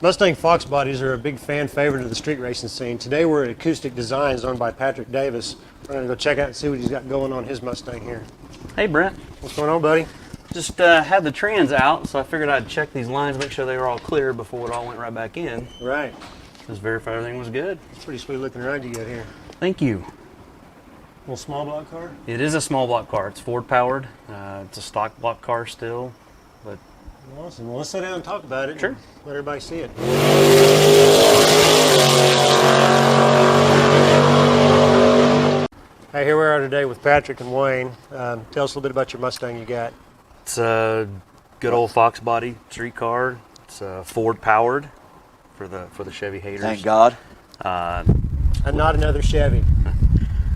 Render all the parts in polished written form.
Mustang Fox bodies are a big fan favorite of the street racing scene. Today we're at Acoustic Designs owned by Patrick Davis. We're going to go check out and see what he's got going on his Mustang here. Hey Brent. What's going on, buddy? Just had the trans out, so I figured I'd check these lines, make sure they were all clear before it all went right back in. Right. Just verify everything was good. Pretty sweet looking ride you got here. Thank you. Little small block car? It is a small block car. It's Ford powered. It's a stock block car still, but Awesome. Well, let's sit down and talk about it. Sure. And let everybody see it. Hey, here we are today with Patrick and Wayne. Tell us a little bit about your Mustang you got. it's a good old Fox body street car. It's Ford powered for the Chevy haters. Thank God. And not another Chevy.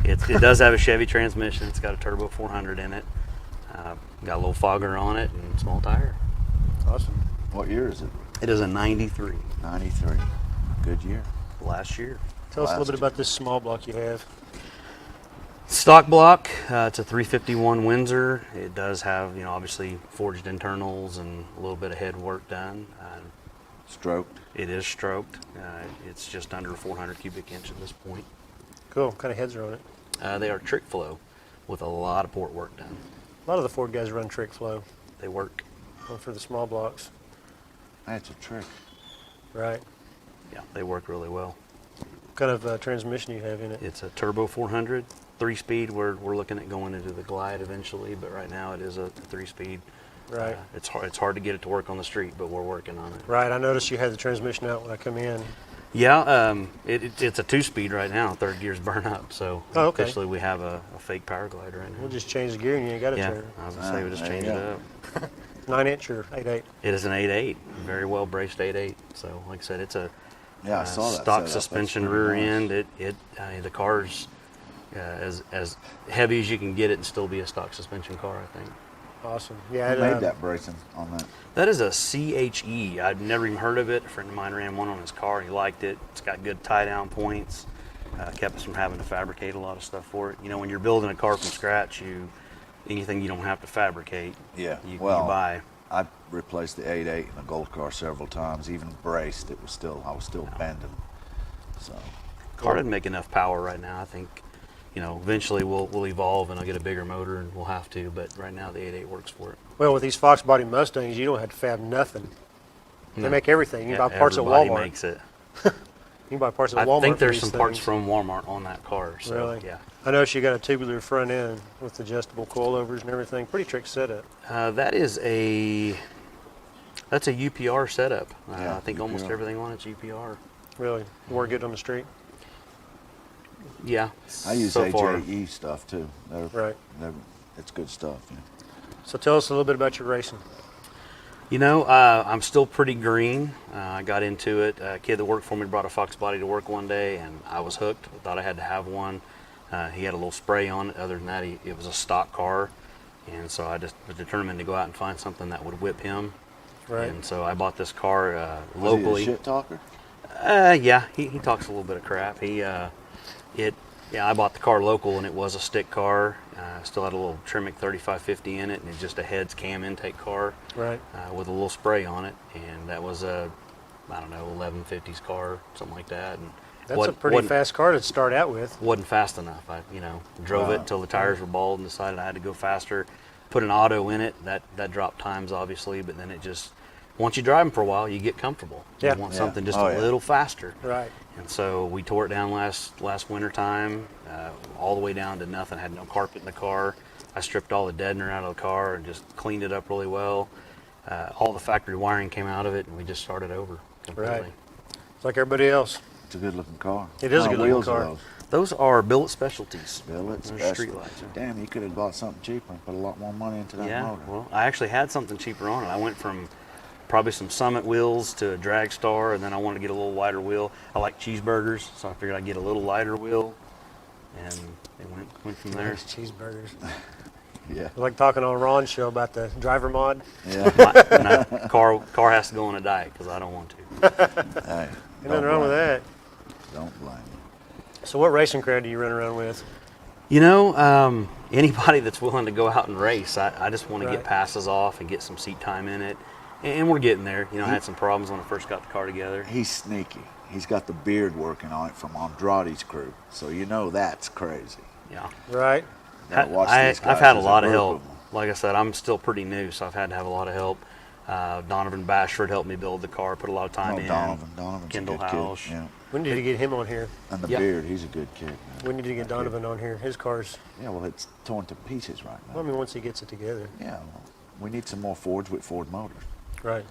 It does have a Chevy transmission. It's got a turbo 400 in it. Got a little fogger on it and small tire. Awesome. What year is it? It is a 93. 93. Good year. Last year. Tell us a little bit about this small block you have. Stock block. It's a 351 Windsor. It does have, obviously forged internals and a little bit of head work done. Stroked. It is stroked. It's just under 400 cubic inch at this point. Cool. What kind of heads are on it? They are trick flow with a lot of port work done. A lot of the Ford guys run trick flow They work. for the small blocks. That's a trick. Right. Yeah, they work really well. What kind of transmission you have in it? It's a turbo 400, 3-speed. We're looking at going into the Glide eventually, but right now it is a 3-speed. Right. It's hard to get it to work on the street, but we're working on it. Right. I noticed you had the transmission out when I come in. Yeah, it's a 2-speed right now. Third gear's burn up, so Oh, okay. officially we have a fake power glide right now. We'll just change the gear and you ain't got to Yeah, turn. I was gonna say we just there change you it go. up. 9-inch or 8.8? It is an 8.8, very well braced 8.8. So, like I said, it's a Yeah, I saw that stock setup. That's suspension pretty rear nice. end. The car's as heavy as you can get it and still be a stock suspension car, I think. Awesome. Yeah. Who made that bracing on that? That is a CHE. I'd never even heard of it. A friend of mine ran one on his car. He liked it. It's got good tie-down points. Kept us from having to fabricate a lot of stuff for it. When you're building a car from scratch, anything you don't have to fabricate, Yeah. you Well, buy. I replaced the 8.8 in a Gold car several times. Even braced, I was still bending. So. Car doesn't make enough power right now. I think, eventually we'll evolve and I'll get a bigger motor and we'll have to. But right now the 8.8 works for it. Well, with these Fox body Mustangs, you don't have to fab nothing. They make everything. You can buy parts at Everybody Walmart. makes it. You can buy parts at Walmart. I think for there's these some parts things. from Walmart on that car. So, Really? yeah. I noticed you got a tubular front end with adjustable coilovers and everything. Pretty trick setup. That's a UPR setup. Yeah, I think almost UPR. everything on it's UPR. Really. Work good on the street. Yeah. I use so far. AJE stuff too. Right. It's good stuff. Yeah. So tell us a little bit about your racing. I'm still pretty green. I got into it. A kid that worked for me brought a Fox body to work one day, and I was hooked. I thought I had to have one. He had a little spray on it. Other than that, it was a stock car, and so I just was determined to go out and find something that would whip him. Right. And so I bought this car Was locally. he a shit talker? Yeah, he talks a little bit of crap. I bought the car local, and it was a stick car. Still had a little Tremec 3550 in it, and it's just a heads cam intake car. Right. With a little spray on it, and that was a, 1150s car, something like that. And That's a pretty fast car to start out with. Wasn't fast enough. I, drove Wow. it until the tires were bald and decided I had to go faster. Put an auto in it. That dropped times obviously, but then it just, once you drive them for a while, you get comfortable. Yeah. You want Yeah. something just Oh, a yeah. little faster. Right. And so we tore it down last winter time, all the way down to nothing. I had no carpet in the car. I stripped all the deadener out of the car and just cleaned it up really well. All the factory wiring came out of it, and we just started over completely. Right. It's like everybody else. It's a good looking car. It is a What good-looking wheels are car. Those are billet specialties. Billet Those are special. street lights. Damn, you could have bought something cheaper and put a lot more money into that Yeah, motor. well, I actually had something cheaper on it. I went from probably some Summit wheels to a Drag Star, and then I wanted to get a little wider wheel. I like cheeseburgers, so I figured I'd get a little lighter wheel, and it went from there. There's cheeseburgers. Yeah. I like talking on Ron's show about the driver mod. Yeah. No, car has to go on a diet because I don't want to. Hey, Ain't nothing wrong with that. Don't blame me. So what racing crowd do you run around with? Anybody that's willing to go out and race. I just want to Right. get passes off and get some seat time in it. And we're getting there. You know, I had some problems when I first got the car together. He's sneaky. He's got the beard working on it from Andrade's crew, so you know that's crazy. Yeah. Right. Now watch these guys I've had a as lot of group help. them. Like I said, I'm still pretty new, so I've had to have a lot of help. Donovan Bashford helped me build the car, put a lot of time in. Donovan's Kendall a good Housh. kid. Yeah. We need to get him on here. And the Yeah. beard, he's a good kid. Man. We need to get That kid. Donovan on here. His car's, Yeah, well, it's torn to pieces right now. well, I mean, once he gets it together. Yeah, well, we need some more Fords with Ford motors. Right.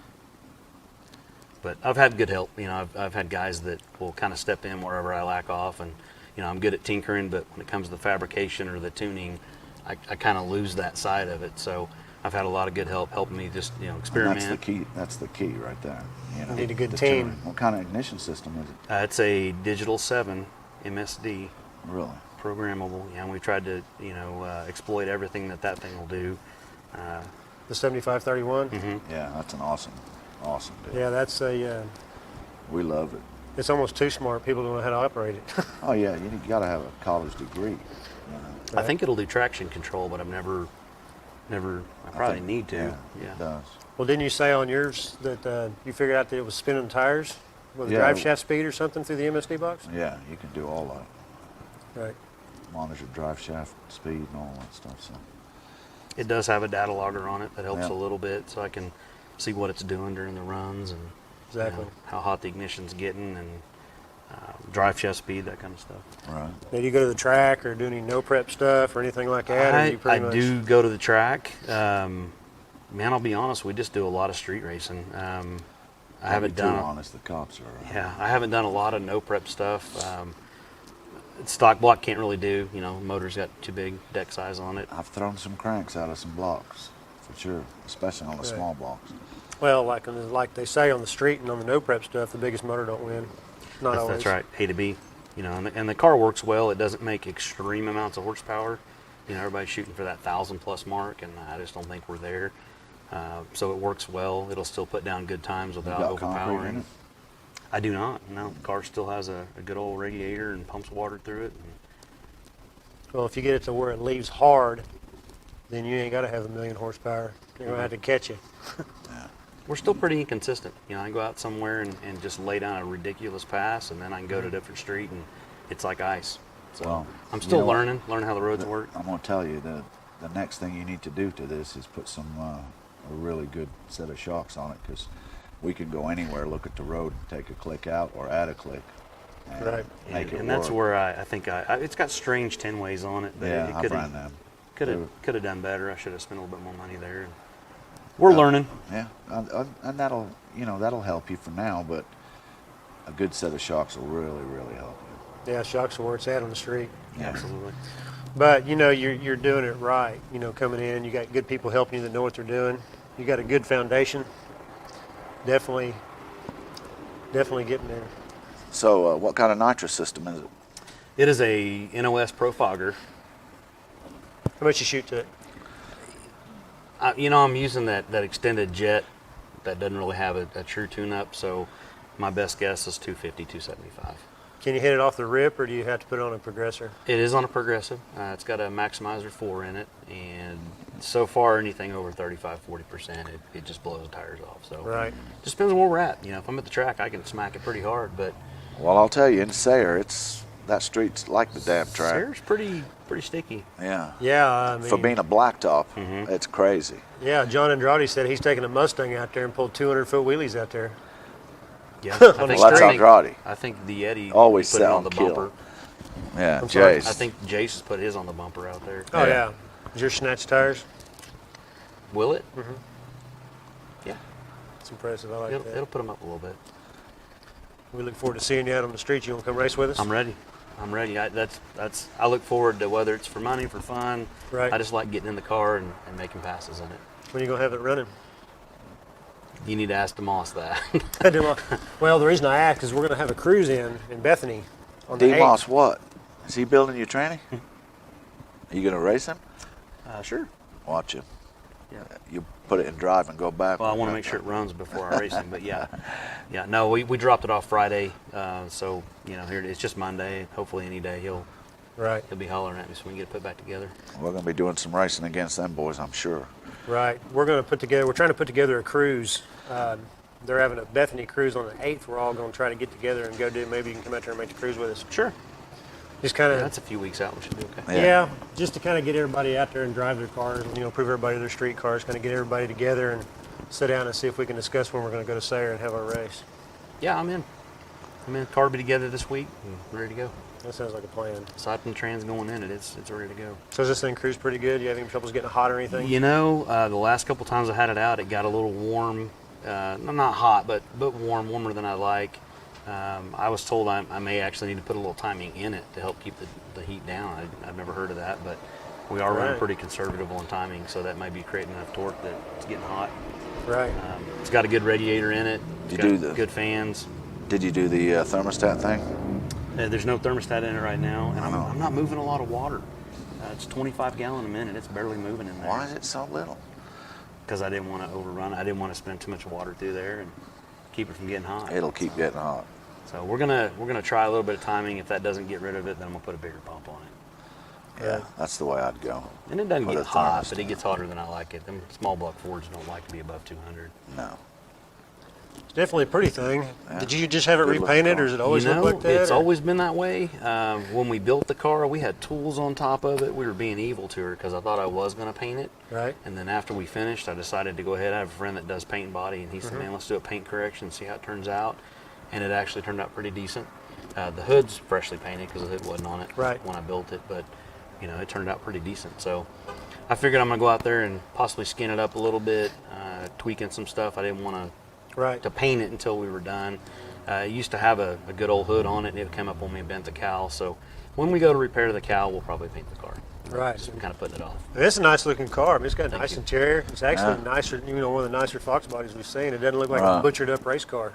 But I've had good help. You know, I've had guys that will kind of step in wherever I lack off, and you know, I'm good at tinkering, but when it comes to the fabrication or the tuning, I kind of lose that side of it. So I've had a lot of good help helping me just, you know, And experiment. that's the key. That's the key right there. You know, Need a good the team. tuning. What kind of ignition system is it? It's a Digital 7 MSD, Really? programmable. Yeah, and we tried to, you know, exploit everything that thing will do. The 7531. Yeah, that's an awesome deal. Yeah, that's a. We love it. It's almost too smart. People don't know how to operate it. Oh yeah, you got to have a college degree. You know. I think it'll do traction control, but I've never. I probably think- need to. Yeah, it does. Well, didn't you say on yours that you figured out that it was spinning tires with Yeah. drive shaft speed or something through the MSD box? Yeah, you can do all that. Right. Monitor drive shaft speed and all that stuff. So It does have a data logger on it that helps Yeah. a little bit, so I can see what it's doing during the runs and Exactly. you know, how hot the ignition's getting and drive shaft speed, that kind of stuff. right. Now, do you go to the track or do any no prep stuff or anything like that? or you I pretty much, do go to the track. Man, I'll be honest, we just do a lot of street racing. I haven't Too done. honest, the cops are. Yeah, I haven't done a lot of no prep stuff. Stock block can't really do. You know, motor's got too big deck size on it. I've thrown some cranks out of some blocks, for sure, especially on the Right. small blocks. Well, like they say on the street and on the no prep stuff, the biggest motor don't win. Not always. That's right, A to B. You know, and the car works well. It doesn't make extreme amounts of horsepower. You know, everybody's shooting for that 1,000+ mark, and I just don't think we're there. So it works well. It'll still put down good times You without got concrete in overpowering. it? I do not. No, the car still has a good old radiator and pumps water through it. Well, if you get it to where it leaves hard, then you ain't got to have 1,000,000 horsepower. They're going to have to catch you. We're still pretty inconsistent. You know, I can go out somewhere and just lay down a ridiculous pass, and then I can go to a different street, and it's like ice. So Well, I'm you still know what? learning how the roads work. I'm going to tell you the next thing you need to do to this is put some a really good set of shocks on it, because we can go anywhere, look at the road, and take a click out or add a click, and Right. make it And that's work. where I think it's got strange 10-ways on it, but Yeah, it I've could ran them. could have done better. I should have spent a little bit more money there. We're learning. Yeah, and that'll help you for now, but a good set of shocks will really help you. Yeah, shocks are where it's at on the street. Yeah. Absolutely. But you know, you're doing it right. You know, coming in, you got good people helping you that know what they're doing. You got a good foundation. Definitely getting there. So, what kind of nitrous system is it? It is a NOS Pro Fogger. How much you shoot to it? You know, I'm using that extended jet that doesn't really have a true tune-up, so my best guess is 250, 275. Can you hit it off the rip, or do you have to put it on a progressor? It is on a progressive. It's got a Maximizer 4 in it, and so far anything over 35-40%, it just blows the tires off. So Right. just depends on where we're at. You know, if I'm at the track, I can smack it pretty hard, but Well, I'll tell you, in Sayre, that street's like the damn track. Sayre's pretty sticky. Yeah. Yeah, I mean, For being a blacktop, Mm-hmm. it's crazy. yeah. John Andrade said he's taking a Mustang out there and pulled 200-foot wheelies out there. Yeah, Well, that's Andrade. I think the Eddie Always put it on sound the kill. bumper. Yeah, I'm sorry, Jace. I think Jace has put his on the bumper out there. Oh Yeah. yeah. Is your snatch tires? Will it? Yeah, It's impressive. I like it'll that. put them up a little bit. We look forward to seeing you out on the street. You want to come race with us? I'm ready. I look forward to whether it's for money, for fun. Right. I just like getting in the car and making passes in it. When are you going to have it running? You need to ask DeMoss that. Well, the reason I ask is we're going to have a cruise in Bethany on the D-Moss, 8th. what? Is he building your tranny? Are you going to race him? Sure. Watch him. Yeah. You put it in drive and go back. Well, I want to make sure it runs before I race him, but yeah. No, we dropped it off Friday, so you know here it's just Monday. Hopefully any day he'll Right. He'll be hollering at me so we can get it put back together. We're going to be doing some racing against them boys, I'm sure. Right. We're trying to put together a cruise. They're having a Bethany cruise on the 8th. We're all going to try to get together and go do. Maybe you can come out there and make the cruise with us. Sure. Just kind of. Yeah, that's a few weeks out. We should be okay. Yeah, just to kind of get everybody out there and drive their cars, prove everybody their street cars, kind of get everybody together and sit down and see if we can discuss when we're going to go to Sayre and have our race. Yeah, I'm in. Car will be together this week and ready to go. That sounds like a plan. Aside from the trans going in it, it's ready to go. So does this thing cruise pretty good? You have any troubles getting hot or anything? The last couple times I had it out, it got a little warm. Not hot, but warmer than I like. I was told I may actually need to put a little timing in it to help keep the heat down. I've never heard of that, but we are running pretty conservative on timing, so that might be creating enough torque that it's getting hot. Right. It's got a good radiator in it. It's got good fans. Did you do the thermostat thing? There's no thermostat in it right now, and I'm not moving a lot of water. It's 25 gallon a minute. It's barely moving in there. Why is it so little? Because I didn't want to overrun. I didn't want to spend too much water through there and keep it from getting hot. It'll keep getting hot. So we're gonna try a little bit of timing. If that doesn't get rid of it, then I'm gonna put a bigger pump on it. Yeah, that's the way I'd go. And it doesn't Put get a hot, thermostat. but it gets hotter than I like it. Them small block Fords don't like to be above 200. No. It's definitely a pretty thing. Yeah. Did you just have it Good looking repainted, car. or has it always looked like that? It's or? always been that way. When we built the car, we had tools on top of it. We were being evil to her because I thought I was going to paint it. Right. And then after we finished, I decided to go ahead. I have a friend that does paint and body, and he said, man, let's do a paint correction and see how it turns out. And it actually turned out pretty decent. The hood's freshly painted because the hood wasn't on it when I built it, but it turned out pretty decent. So I figured I'm going to go out there and possibly skin it up a little bit, tweaking some stuff. I didn't want to paint it until we were done. It used to have a good old hood on it, and it came up when we bent the cowl. So when we go to repair the cowl, we'll probably paint the car. Right. Just kind of putting it off. It's a nice looking car. I mean, it's got a Thank nice you. interior. It's actually nicer, one of the nicer Fox bodies we've seen. It doesn't look like a butchered up race car.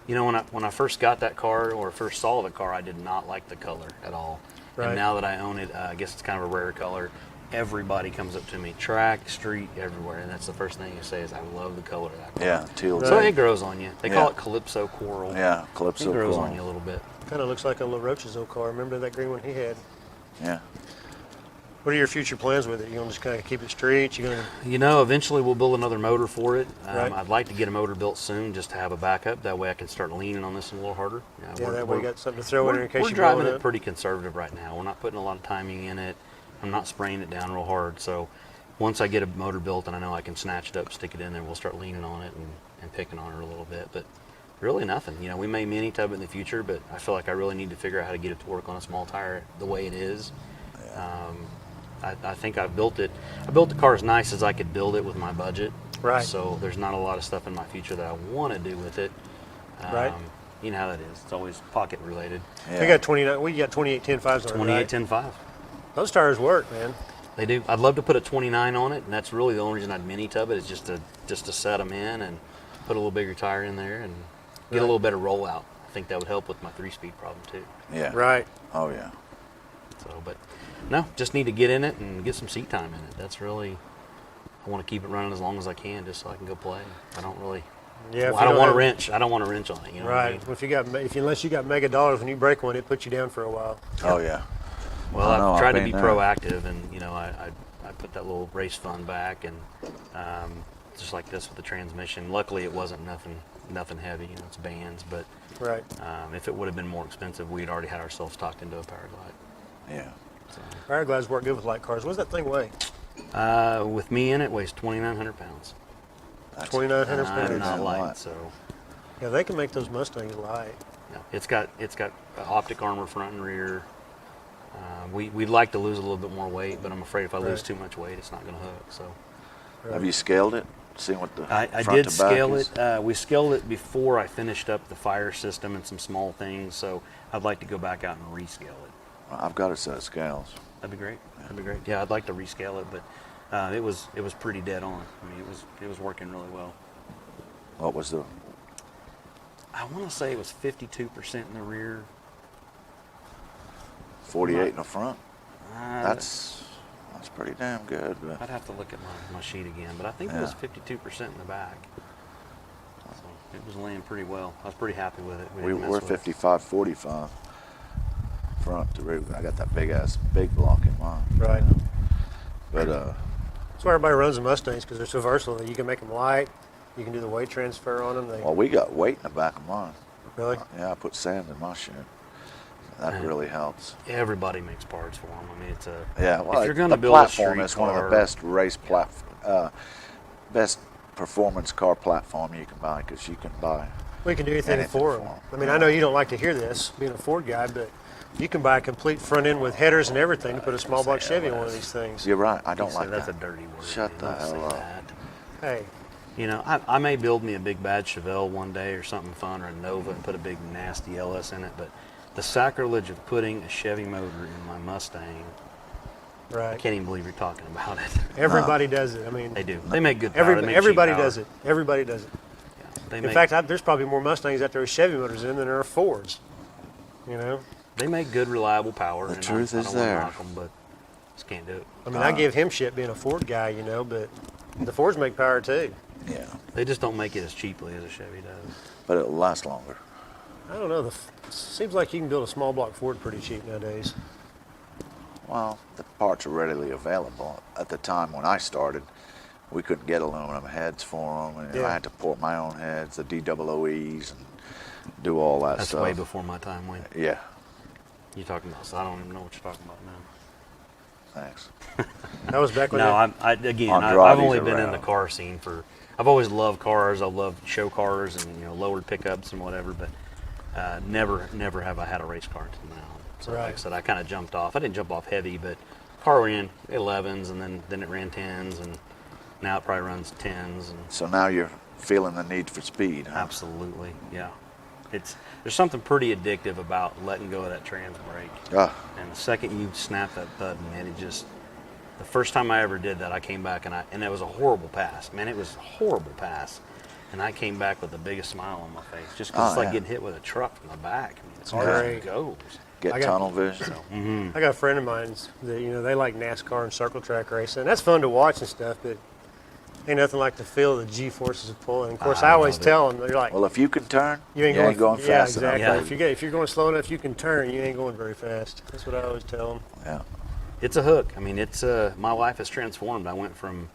When I first got that car or first saw the car, I did not like the color at all. Right. And now that I own it, I guess it's kind of a rare color. Everybody comes up to me, track, street, everywhere, and that's the first thing you say is, I love the color of that car. Yeah, teal. So it grows on you. They call it Calypso Coral. Yeah, Calypso It grows Coral. on you a little bit. Kind of looks like a LaRoche's old car. Remember that green one he had? Yeah. What are your future plans with it? You gonna just kind of keep it street? You gonna? Eventually we'll build another motor for it. Right. I'd like to get a motor built soon just to have a backup. That way I can start leaning on this a little harder. That way you got something to throw in there in case We're you driving blow it up. pretty conservative right now. We're not putting a lot of timing in it. I'm not spraying it down real hard. So once I get a motor built and I know I can snatch it up, stick it in there, we'll start leaning on it and picking on it a little bit. But really nothing. We may mini tub it in the future, but I feel like I really need to figure out how to get it to work on a small tire the way it is. I think I built it. I built the car as nice as I could build it with my budget. Right. So there's not a lot of stuff in my future that I want to do with it. Right. You know how that is. It's always pocket related. Yeah. We got 29. We got 28 10.5s on it. Right? 28-10-5. Those tires work, man. They do. I'd love to put a 29 on it, and that's really the only reason I'd mini tub it is just to set them in and put a little bigger tire in there and get a little better rollout. I think that would help with my 3-speed problem too. Yeah. Right. Oh, yeah. So, but no, just need to get in it and get some seat time in it. That's really, I want to keep it running as long as I can just so I can go play. I don't really, Yeah. I don't want to wrench. I don't want to wrench on it. You know Right. what I mean? Well, unless you got mega dollars, when you break one, it puts you down for a while. Oh, yeah. Well, I know, I've tried to I've be been there. proactive, and I put that little race fund back, and just like this with the transmission. Luckily, it wasn't nothing heavy. It's bands, but Right. if it would have been more expensive, we'd already had ourselves talked into a Paraglide. Yeah. So, Paraglides work good with light cars. What does that thing weigh? with me in it, weighs 2,900 pounds. That's 2,900 I'm pounds. not a light, lot. so Yeah, they can make those Mustangs light. no. It's got optic armor front and rear. We'd like to lose a little bit more weight, but I'm afraid if I lose Right. too much weight, it's not going to hook. So Have you scaled it? Seen what the I front did to back scale is? it. We scaled it before I finished up the fire system and some small things. So I'd like to go back out and rescale it. I've got a set of scales. That'd be great. That'd be great. Yeah, I'd like to rescale it, but it was pretty dead on. I mean, it was working really well. What was the? I want to say it was 52% in the rear. 48 in the front. Uh, That's pretty damn good. But I'd have to look at my sheet again, but I think it was 52% in the back. So it was laying pretty well. I was pretty happy with it. we didn't mess were with it. 55-45 for front to rear. I got that big block in mine. Right. You know. But That's why everybody runs the Mustangs, because they're so versatile. You can make them light. You can do the weight transfer on them. well, we got weight in the back of mine. Really? Yeah, I put sand in my shed. That really helps. Everybody makes parts for them. I mean, it's a Well, if you're going to the build a platform street is one of the car- best best performance car platform you can buy, because you can buy. We can do anything Anything for for them. 'em. I mean, I know you don't like to hear this, being a Ford guy, but you can buy a complete front end with headers and everything to put a small block Chevy on one of these things. You're right. I don't You say like that's that. a dirty word. Shut man. the Don't say hell up. that. Hey, You know, I may build me a big bad Chevelle one day or something fun, or a Nova, and put a big nasty LS in it, but the sacrilege of putting a Chevy motor in my Mustang, I right. can't even believe you're talking about it. Everybody does it. I mean, They do. They make good power. They make everybody cheap power. does it. Everybody does it. Yeah. They In make, fact, there's probably more Mustangs out there with Chevy motors in than there are Fords. You know? they make good, reliable power. The and truth I is don't wanna there. knock 'em, but just can't do it. I mean, I give him shit being a Ford guy, you know, but the Fords make power too. Yeah, They just don't make it as cheaply as a Chevy does. but it'll last longer. I don't know. Seems like you can build a small block Ford pretty cheap nowadays. Well, the parts are readily available. At the time when I started, we couldn't get aluminum heads for them, and Yeah. I had to port my own heads, the DOOEs, and do all that That's stuff. way before my time, Wayne. Yeah, You're talking about, so I don't even know what you're talking about now. thanks. That was back when No, they- I've Andrade's only been in around. the car scene for. I've always loved cars. I love show cars and lowered pickups and whatever, but never have I had a race car until now. So like I Right. said, I kind of jumped off. I didn't jump off heavy, but car ran 11s and then it ran 10s, and now it probably runs 10s. And So now you're feeling the need for speed, huh? absolutely, yeah. There's something pretty addictive about letting go of that trans brake. Ah, And the second you snap that button, man, it just. The first time I ever did that, I came back and it was a horrible pass. Man, it was a horrible pass. And I came back with the biggest smile on my face, just because Oh, it's like yeah. getting hit with a truck from the back. I mean, it's Great. hard it goes. get I got- tunnel vision. I got a friend of mine that they like NASCAR and circle track racing. That's fun to watch and stuff, but ain't nothing like the feel of the G forces of pulling. Of course, I always love it. tell them, they're like, Well, if you can turn, you ain't going fast yeah, exactly. enough. Yeah. If you're going slow enough, you can turn. You ain't going very fast. That's what I always tell them. Yeah. It's a hook. I mean, it's my life has transformed. I went from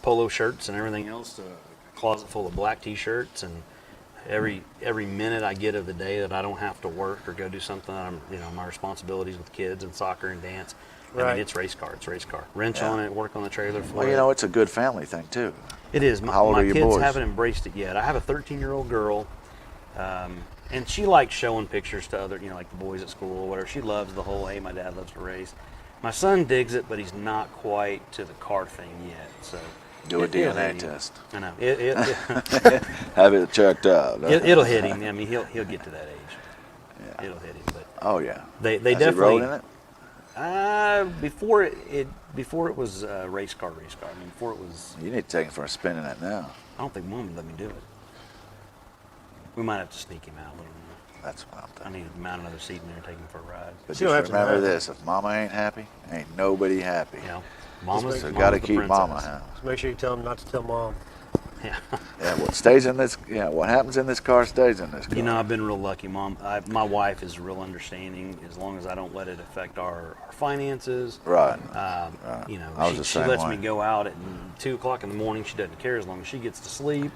polo shirts and everything else to a closet full of black T-shirts, and every minute I get of the day that I don't have to work or go do something that my responsibilities with kids and soccer and dance. I Right. mean, it's race car. It's race car. Wrench Yeah. on it, work on the trailer for Well, it. it's a good family thing too. It is. How old My are your kids boys? haven't embraced it yet. I have a 13-year-old girl, and she likes showing pictures to other, like the boys at school or whatever. She loves the whole, hey, my dad loves to race. My son digs it, but he's not quite to the car thing yet. So Do a it'll DNA hit him. test. I know. Have it checked out. It'll hit him. I mean, he'll get to that age. Yeah. It'll hit him. But Oh yeah. they Has he definitely. rode in it? Before it was race car. I mean, before it was. You need to take him for a spin in it now. I don't think Mom would let me do it. We might have to sneak him out a little more. That's what I'm I thinking. need to mount another seat in there and take him for a ride. But You don't have just to remember mind. this: if Mama ain't happy, ain't nobody happy. Mama's, So mama's got to the keep Mama princess. happy. Just make sure you tell them not to tell Mom. Yeah. Yeah, what stays in this? Yeah, what happens in this car stays in this car. I've been real lucky, Mom. My wife is real understanding as long as I don't let it affect our finances. Right. I was the she same lets way. me go out at 2 o'clock in the morning. She doesn't care as long as she gets to sleep.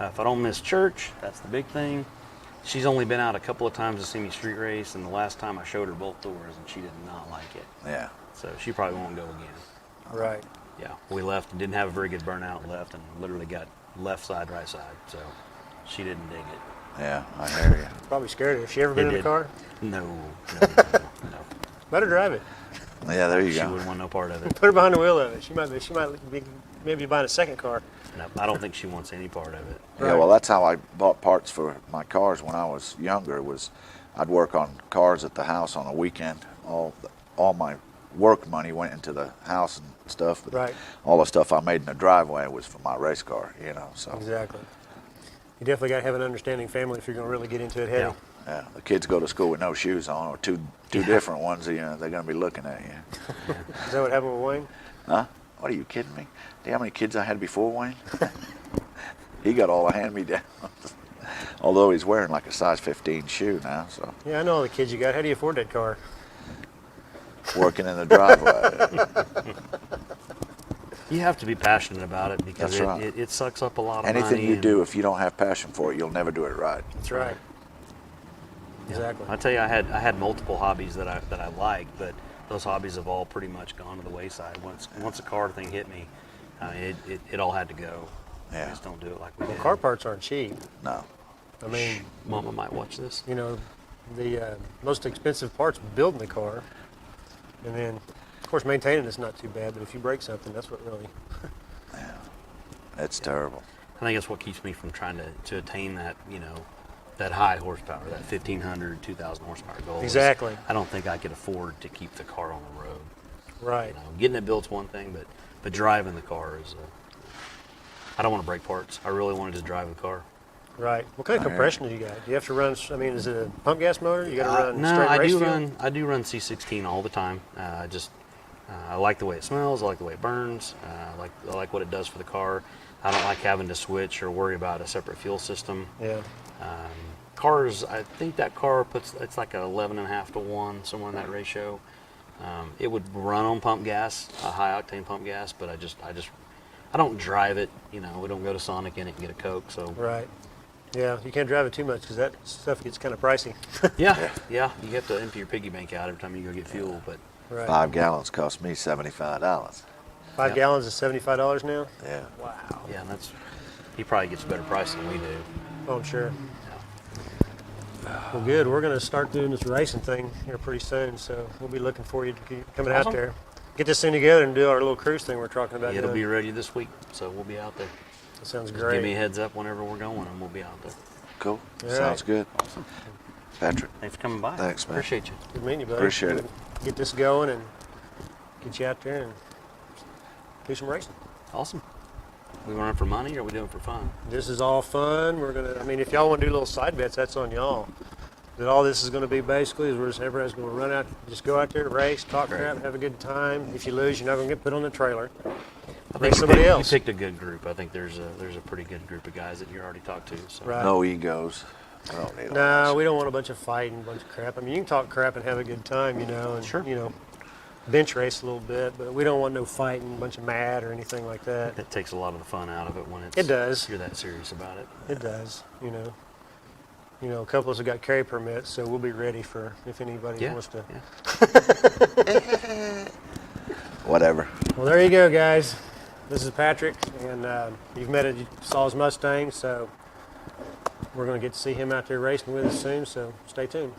If I don't miss church, that's the big thing. She's only been out a couple of times to see me street race, and the last time I showed her both doors, and she did not like it. Yeah. So she probably won't go again. Right. Yeah, we left and didn't have a very good burnout. Left and literally got left side, right side. So she didn't dig it. Yeah, I hear you. Probably scared her. Has she ever been in a did. car? No. Let her drive it. Yeah, there you She go. wouldn't want no part of it. Put her behind the wheel of it. She might be maybe buying a second car. No, I don't think she wants any part of it. Yeah, well, that's how I bought parts for my cars when I was younger. Was I'd work on cars at the house on a weekend. All my work money went into the house and stuff. But Right. all the stuff I made in the driveway was for my race car. So Exactly. You definitely got to have an understanding family if you're going to really get into it heavy. Yeah. yeah, the kids go to school with no shoes on, or two different ones. They're going to be looking at you. Is that what happened with Wayne? Huh? What are you kidding me? Do you know how many kids I had before Wayne? He got all the hand-me-downs. Although he's wearing like a size 15 shoe now, so Yeah, I know all the kids you got. How do you afford that car? working in the driveway. You have to be passionate about it because That's right. it sucks up a lot of money. Anything you and- do, if you don't have passion for it, you'll never do it right. That's right. Exactly. I tell you, I had multiple hobbies that I liked, but those hobbies have all pretty much gone to the wayside. Once the car thing hit me, it all had to go. Yeah. I just don't do it like we Well, did. car parts aren't cheap. No. I mean, Mama might watch this. you know, the most expensive parts building the car, and then, of course, maintaining it's not too bad. But if you break something, that's what really. It's terrible. I think that's what keeps me from trying to attain that, that high horsepower, that 1,500, 2,000 horsepower goal. is Exactly. I don't think I could afford to keep the car on the road. Right. Getting it built's one thing, but driving the car is. I don't want to break parts. I really want to just drive the car. Right. What kind of compression do you got? Do you have to run? I mean, is it a pump gas motor? You got to run No, straight I race do fuel? run C16 all the time. I like the way it smells. I like the way it burns. I like what it does for the car. I don't like having to switch or worry about a separate fuel system. Yeah. Cars, I think that car it's like an 11.5 to 1, somewhere in that ratio. It would run on pump gas, a high octane pump gas, but I don't drive it. We don't go to Sonic in it and get a Coke. So Right. Yeah, you can't drive it too much because that stuff gets kind of pricey. yeah, you have to empty your piggy bank out every time you go get fuel. But Right. 5 gallons cost me $75. 5 Yep. gallons is $75 now. Yeah. Wow. yeah, and he probably gets a better price than we do. Oh, I'm sure. Well, good. We're going to start doing this racing thing here pretty soon, so we'll be looking for you to keep coming out Awesome. there. Get this thing together and do our little cruise thing we're talking about. It'll doing. be ready this week, so we'll be out there. That sounds Just great. give me a heads up whenever we're going, and we'll be out there. Cool. All Sounds right. good. Patrick, Thanks for coming by. Thanks, man. Appreciate you. Good meeting you, buddy. Appreciate it. Get this going and get you out there and do some racing. Awesome. We running for money, or are we doing it for fun? This is all fun. We're gonna. I mean, if y'all want to do little side bets, that's on y'all. But all this is going to be basically is everybody's going to run out, just go out there, race, talk crap, have a good time. If you lose, you're not going to get put on the trailer. Race somebody else. You picked a good group. I think there's a pretty good group of guys that you already talked to. So. Right. no egos. I don't need all No, this. we don't want a bunch of fighting, a bunch of crap. I mean, you can talk crap and have a good time, and Sure. bench race a little bit, but we don't want no fighting, a bunch of mad or anything like that. That takes a lot of the fun out of it when It does. you're that serious about it. It does, a couple of us have got carry permits, so we'll be ready for if anybody Yeah. wants to. Yeah. Whatever. Well, there you go, guys. This is Patrick, and you saw his Mustang, so we're going to get to see him out there racing with us soon, so stay tuned.